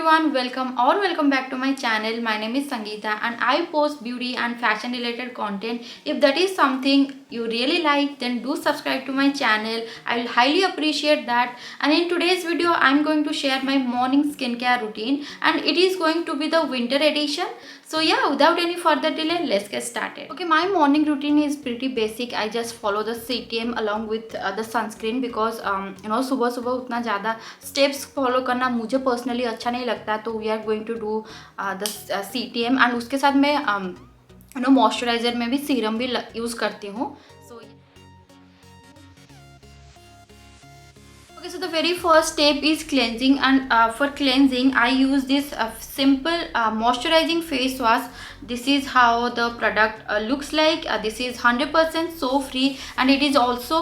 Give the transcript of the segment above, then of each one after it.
everyone, welcome back to my channel. My name is Sangeeta and I post beauty and fashion related content. If that is something you really like, then do subscribe to my channel. I will highly appreciate that. And in today's video I'm going to share my morning skincare routine, and it is going to be the winter edition. So yeah, without any further delay, let's get started. Okay, my morning routine is pretty basic. I just follow the CTM along with the sunscreen because सुबह सुबह उतना ज़्यादा steps follow करना मुझे personally अच्छा नहीं लगता. तो we are going to do the CTM, and उसके साथ मैं moisturizer में भी serum भी use करती हूँ. So okay, so the very first step is cleansing, and for cleansing I use this simple moisturizing face wash. This is how the product looks like. This is 100% soap free, and it is also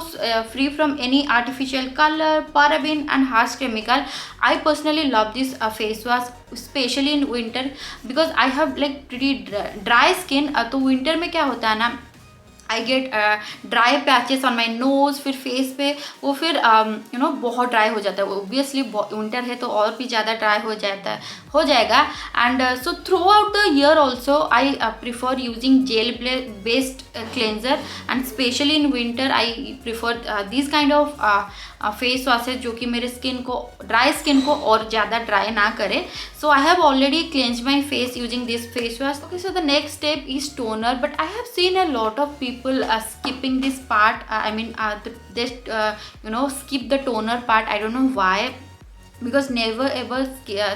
free from any artificial color, paraben and harsh chemical. I personally love this face wash, especially in winter, because I have like pretty dry skin. तो winter में क्या होता है ना, I get dry patches on my nose, फिर face पे वो फिर बहुत ड्राई हो जाता है. ओबियसली विंटर है तो और भी ज़्यादा ड्राई हो जाएगा. And so through out the year also I prefer using gel based cleanser, and specially in winter I prefer this kind of face washes जो कि मेरे ड्राई स्किन को और ज़्यादा ड्राई ना करे. So I have already cleanse my face using this face wash. Okay, so the next step is toner, but I have seen a lot of people skipping this part. They skip the toner part. I don't know why, because never ever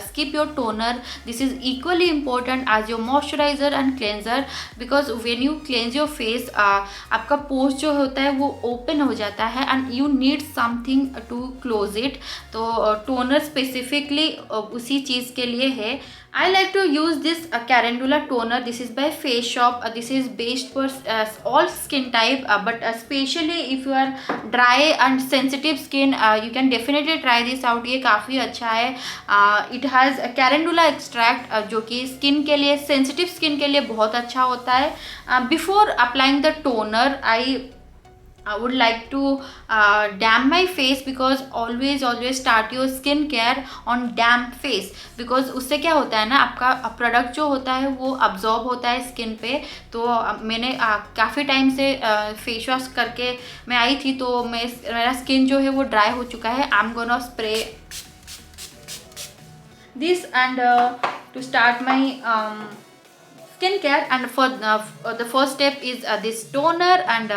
skip your toner. This is equally important as your moisturizer and cleanser, because when you cleanse your face आपका pores जो होता है वो open हो जाता है, and you need something to close it. तो toner specifically उसी चीज़ के लिए है. I like to use this Calendula toner. This is by faceshop. This is based for all skin type, but especially if you are dry and sensitive skin, you can definitely try this out. ये काफ़ी अच्छा है. It has Calendula extract जो कि skin के लिए, sensitive skin के लिए बहुत अच्छा होता है. Before applying the toner, I would like to damp my face, because always start your skin care on damp face, because उससे क्या होता है ना, आपका प्रोडक्ट जो होता है वो अब्जॉर्ब होता है स्किन पे. तो मैंने काफ़ी टाइम से फेस वॉश करके मैं आई थी, तो मेरा स्किन जो है वो ड्राई हो चुका है. I am gonna spray this and to start my skincare. And for the first step is this toner, and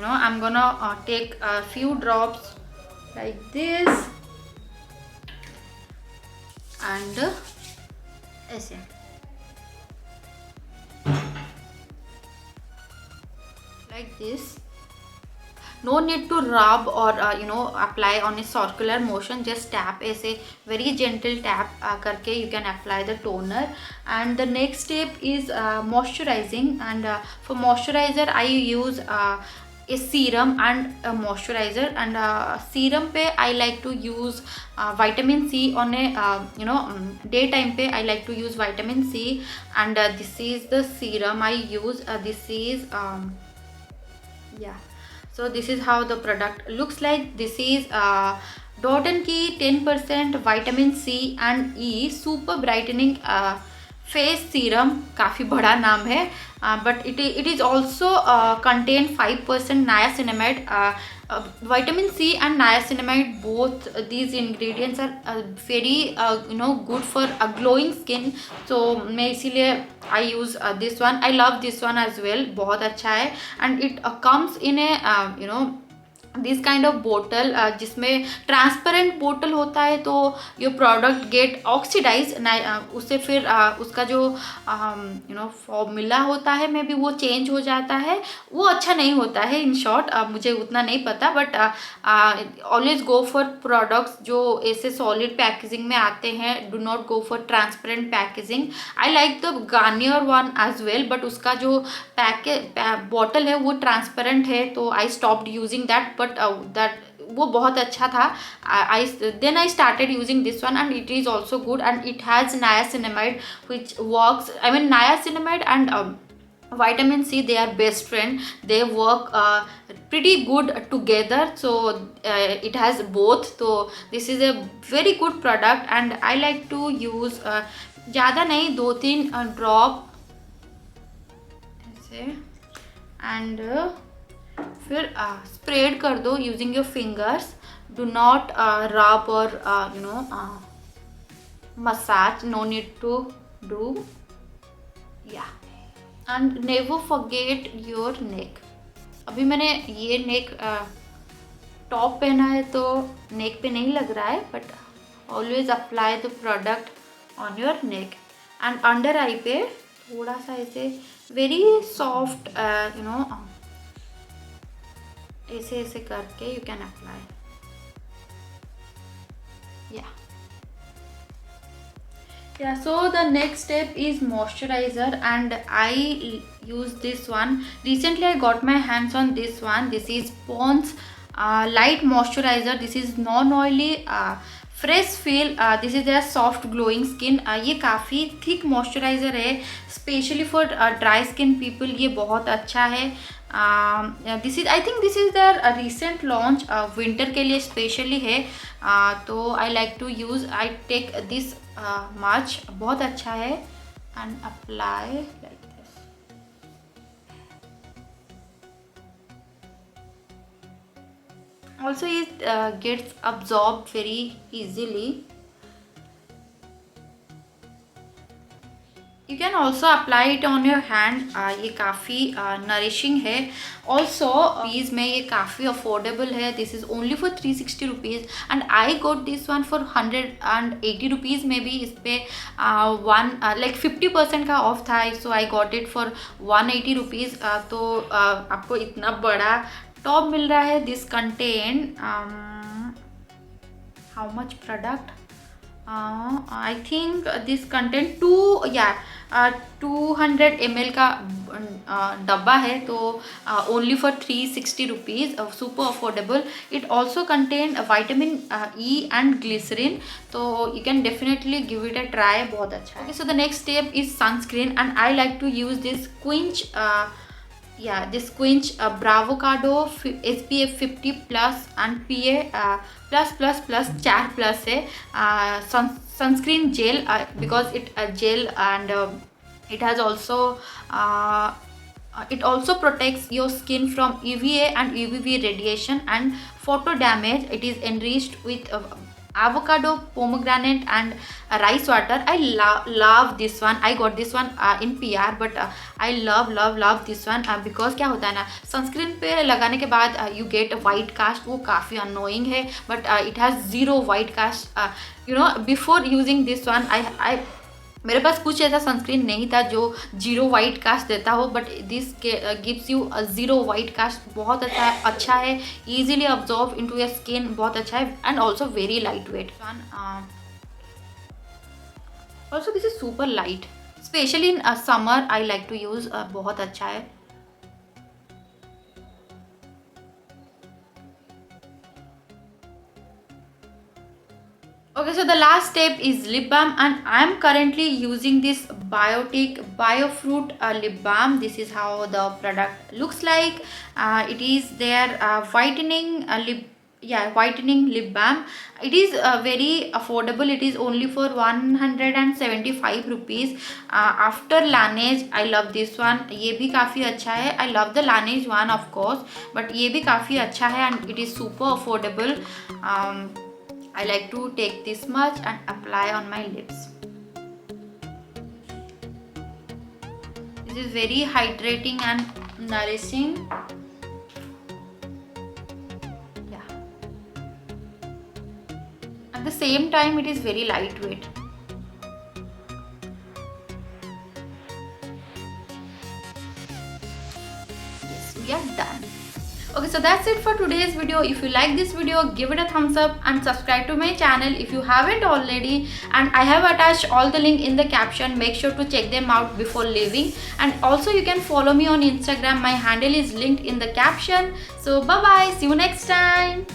I'm gonna take a few drops like this, and ऐसे like this. No need to rub or apply on a circular motion. Just tap ऐसे very gentle tap करके you can apply the toner. And the next step is moisturizing, and for moisturizer I use a serum and a moisturizer. And serum पे I like to use vitamin C on a daytime पे I like to use vitamin C. And this is the serum I use. This is so this is how the product looks like. This is Dot & Key 10% vitamin C and E super brightening face serum. काफ़ी बड़ा नाम है, but it is also contain 5% niacinamide. vitamin C and niacinamide, both these ingredients are very good for a glowing skin. So मैं इसीलिए I use this one. I love this one as well. बहुत अच्छा है, and it comes in a this kind of bottle, जिसमें transparent bottle होता है. तो your product gate oxidise, उससे फिर उसका जो फॉर्मूला होता है मे बी वो चेंज हो जाता है. वो अच्छा नहीं होता है. इन शॉर्ट मुझे उतना नहीं पता, but always go for products जो ऐसे सॉलिड पैकेजिंग में आते हैं. Do not go for transparent packaging. I like the Garnier one as well, but उसका जो बॉटल है वो ट्रांसपेरेंट है, तो I stopped using that. But that वो बहुत अच्छा था. then I started using this one, and it is also good, and it has niacinamide which works. I mean niacinamide and vitamin C, they are best friend. They work pretty good together, so it has both. So this is a very good product and I like to use ज़्यादा नहीं, 2-3 drop ऐसे and फिर spread कर दो using your fingers. Do not rub और massage, no need to do. या and never forget your neck. अभी मैंने ये नेक टॉप पहना है तो नेक पे नहीं लग रहा है, but always apply the product on your neck and under eye पे थोड़ा सा ऐसे वेरी सॉफ्ट ऐसे ऐसे करके you can apply. Yeah, so the next step is moisturizer and I use this one. Recently I got my hands on this one. This is Pond's light moisturizer. This is non-oily, fresh feel. This is their soft glowing skin. ये काफ़ी thick moisturizer है, specially for dry skin people. ये बहुत अच्छा है. This is, I think this is the recent launch, winter के लिए specially है. तो I like to use, I take this much, बहुत अच्छा है. And apply like this. Also it gets absorb very easily. You can also apply it on your hand. ये काफ़ी nourishing है. ऑल्सो रुपीज़ में ये काफ़ी अफोर्डेबल है. This is only for 360 rupees and I got this one for 180 rupees में भी. इस पर 50% का ऑफ था, so I got it for 180 rupees. तो आपको इतना बड़ा टॉप मिल रहा है. This contain how much product? I think this content 200 ml का डब्बा है. तो only for 360 rupees, super affordable. It also contain vitamin E and glycerin, so you can definitely give it a try. बहुत अच्छा है. Okay, so the next step is sunscreen and I like to use this Quench this Quench Bravocado SPF 50 plus and PA plus 4+ है. Sunscreen gel, because it gel and it has also it also protects your skin from UVA and UVB radiation and photo damage. It is enriched with avocado, pomegranate and rice water. I love this one. I got this one in PR, but I love this one because क्या होता है ना, sunscreen पे लगाने के बाद you get white cast. वो काफ़ी annoying है, but it has zero white cast. Before using this one, I मेरे पास कुछ ऐसा सनस्क्रीन नहीं था जो जीरो वाइट कास्ट देता हो, but this gives you zero white cast. बहुत अच्छा है. Easily absorb into your skin, बहुत अच्छा है. And also very light weight. Also this is super light, specially in summer I like to use. बहुत अच्छा है. Okay, so the last step is lip balm and I am currently using this BIOTIQUE Bio Fruit lip balm. This is how the product looks like. It is their whitening lip balm. It is very affordable. It is only for 175 rupees. After Laneige, I love this one. ये भी काफ़ी अच्छा है. I love the Laneige one of course, but ये भी काफ़ी अच्छा है and it is super affordable. I like to take this much and apply on my lips. This is very hydrating and nourishing. Yeah. At the same time, it is very lightweight. Yes, we are done. Okay, so that's it for today's video. If you like this video, give it a thumbs up and subscribe to my channel if you haven't already. And I have attached all the link in the caption. Make sure to check them out before leaving. And also you can follow me on Instagram. My handle is linked in the caption. So bye bye. See you next time.